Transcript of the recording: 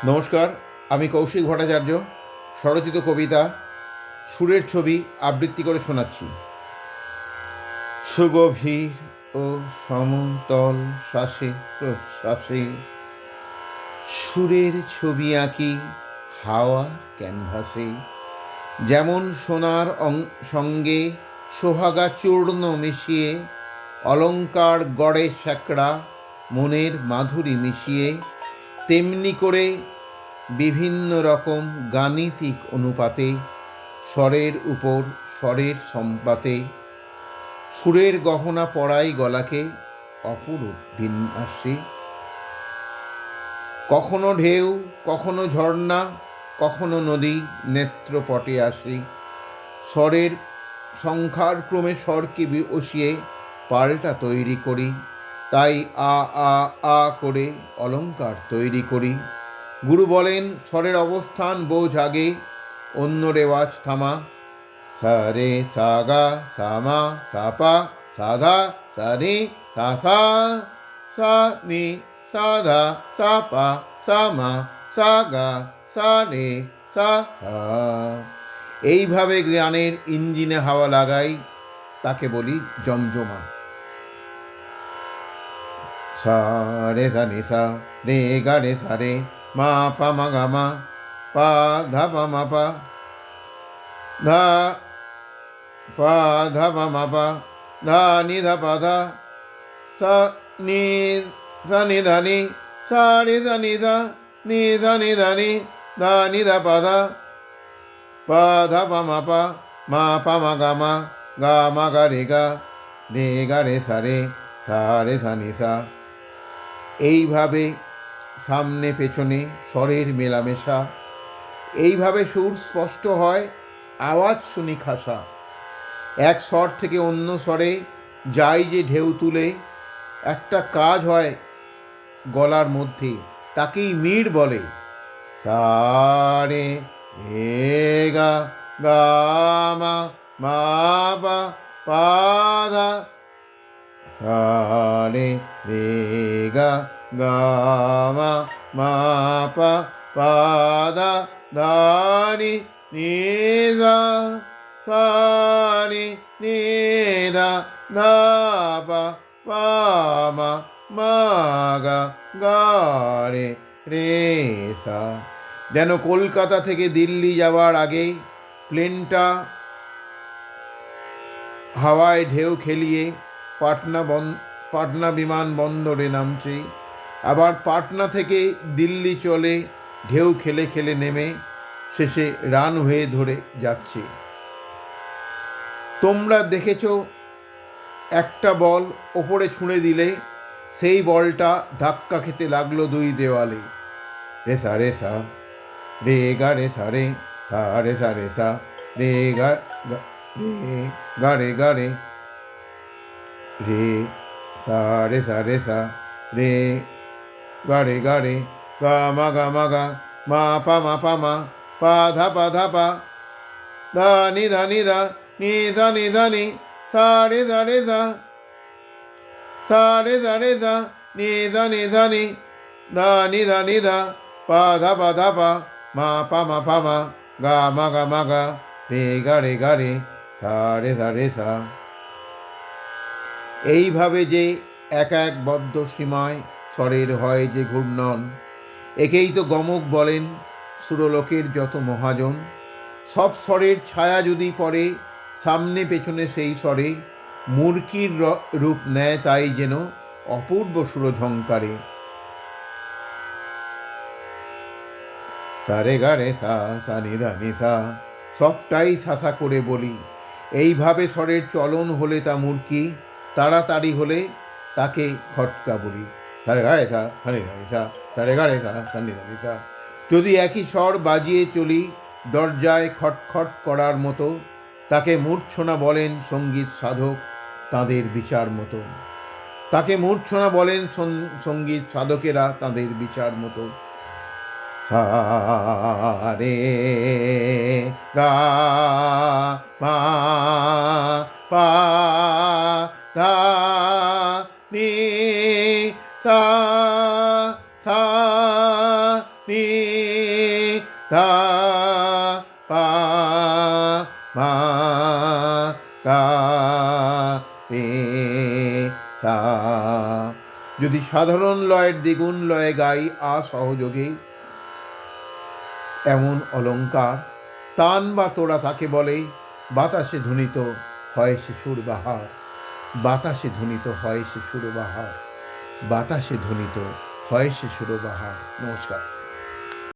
নমস্কার, আমি কৌশিক ভট্টাচার্য। স্বরচিত কবিতা সুরের ছবি আবৃত্তি করে শোনাচ্ছি। সুগভীর ও সমতল শ্বাসে প্রশ্বাসে সুরের ছবি আঁকি হাওয়ার ক্যানভাসে। যেমন সোনার সঙ্গে সোহাগা চূর্ণ মিশিয়ে, অলংকার গড়ে স্যাকড়া মনের মাধুরী মিশিয়ে, তেমনি করে বিভিন্ন রকম গাণিতিক অনুপাতে স্বরের উপর স্বরের সম্পাতে সুরের গহনা পরাই গলাকে অপরূপ বিন্যাসে। কখনো ঢেউ, কখনো ঝর্ণা, কখনো নদী নেত্রপটে আসে। স্বরের সংখ্যার ক্রমে স্বরকে বসিয়ে পাল্টা তৈরি করি। তাই আ আ আ করে অলংকার তৈরি করি। গুরু বলেন স্বরের অবস্থান বোঝ আগে, অন্য রেওয়াজ থামা। সা রে সা গা সা মা সা পা সা ধা সা নি সা সা, সা নি সা ধা সা পা সা মা সা গা সা রে সা সা। এইভাবে গানের ইঞ্জিনে হাওয়া লাগাই, তাকে বলি জমজমা। সা রে সা নি সা, রে গা রে সা রে, মা পা মা গা মা, পা ধা পা মা পা, ধা পা ধা পা মা পা, ধা নি ধা পা ধা, সা নি সা নি ধা নি, সা রে সা নি ধা, নি ধা নি ধা নি, ধা নি ধা পা ধা, পা ধা পা মা পা মা গা রে গা রে সা রে, সা রে সা নি সা। এইভাবে সামনে পেছনে স্বরের মেলামেশা। এইভাবে সুর স্পষ্ট হয়, আওয়াজ শুনি খাসা। এক স্বর থেকে অন্য স্বরে যাই যে ঢেউ তুলে, একটা কাজ হয় গলার মধ্যে, তাকেই মিড় বলে। সা রে রে গা গা মা মা পা পা ধা, সা রে রে গা গা মা মা পা পা ধা, ধা নি নি ধা, সা নি নি ধা, ধা পা পা মা গা রে রে সা। যেন কলকাতা থেকে দিল্লি যাওয়ার আগে প্লেনটা হাওয়ায় ঢেউ খেলিয়ে পাটনা বিমানবন্দরে নামছে, আবার পাটনা থেকে দিল্লি চলে ঢেউ খেলে খেলে নেমে শেষে রানওয়ে ধরে যাচ্ছে। তোমরা দেখেছ একটা বল ওপরে ছুঁড়ে দিলে সেই বলটা ধাক্কা খেতে লাগলো দুই দেওয়ালে। রেসা রেসা, রে গা রে সা রে, সা রে সা রে সা, রে গা রে গা রে গা রে, রে সা রে সা রে সা, রে গা রে গা রে, গা মা মা পা মা, পা ধা পা, ধা নি ধা নি ধা, নি ধা নি ধা নি, সা রে সা রে সা, সা রে সা রে সা, নি ধা নি ধা নি, ধা নি ধা নি ধা, পা ধা পা, মা পা মা গা মা গা, রে গা রে, সা রে সা। এইভাবে যে এক এক বদ্ধ সীমায় স্বরের হয় যে ঘূর্ণন, একেই তো গমক বলেন সুরলোকের যত মহাজন। সব স্বরের ছায়া যদি পড়ে সামনে পেছনে সেই স্বরে, মূর্তির রূপ নেয় তাই যেন অপূর্ব সুরঝঙ্কারে। সা রে গা রে সা, সা নি ধা নি সা, সবটাই সাসা করে বলি। এইভাবে স্বরের চলন হলে তা মূর্তি, তাড়াতাড়ি হলে তাকে খটকা বলি। সা রে গা রে সা, সা নি ধা নি সা, সা রে গা রে সা, সা নি ধা নি সা। যদি একই স্বর বাজিয়ে চলি দরজায় খটখট করার মতো, তাকে মূর্ছনা বলেন সঙ্গীত সাধক তাঁদের বিচার মতো। তাকে মূর্ছনা বলেন সঙ্গীত সাধকেরা তাঁদের বিচার মতো। সা রে গা মা পা ধা নি সা, সা নি ধা পা মা গা রে সা। যদি সাধারণ লয়ের দ্বিগুণ লয়ে গাই আ সহযোগে, এমন অলঙ্কার তান বা তোড়া তাকে বলে। বাতাসে ধ্বনিত হয় শিশুর বাহার, বাতাসে ধ্বনিত হয় শিশুর বাহার, বাতাসে ধ্বনিত হয় শিশুর বাহার। নমস্কার।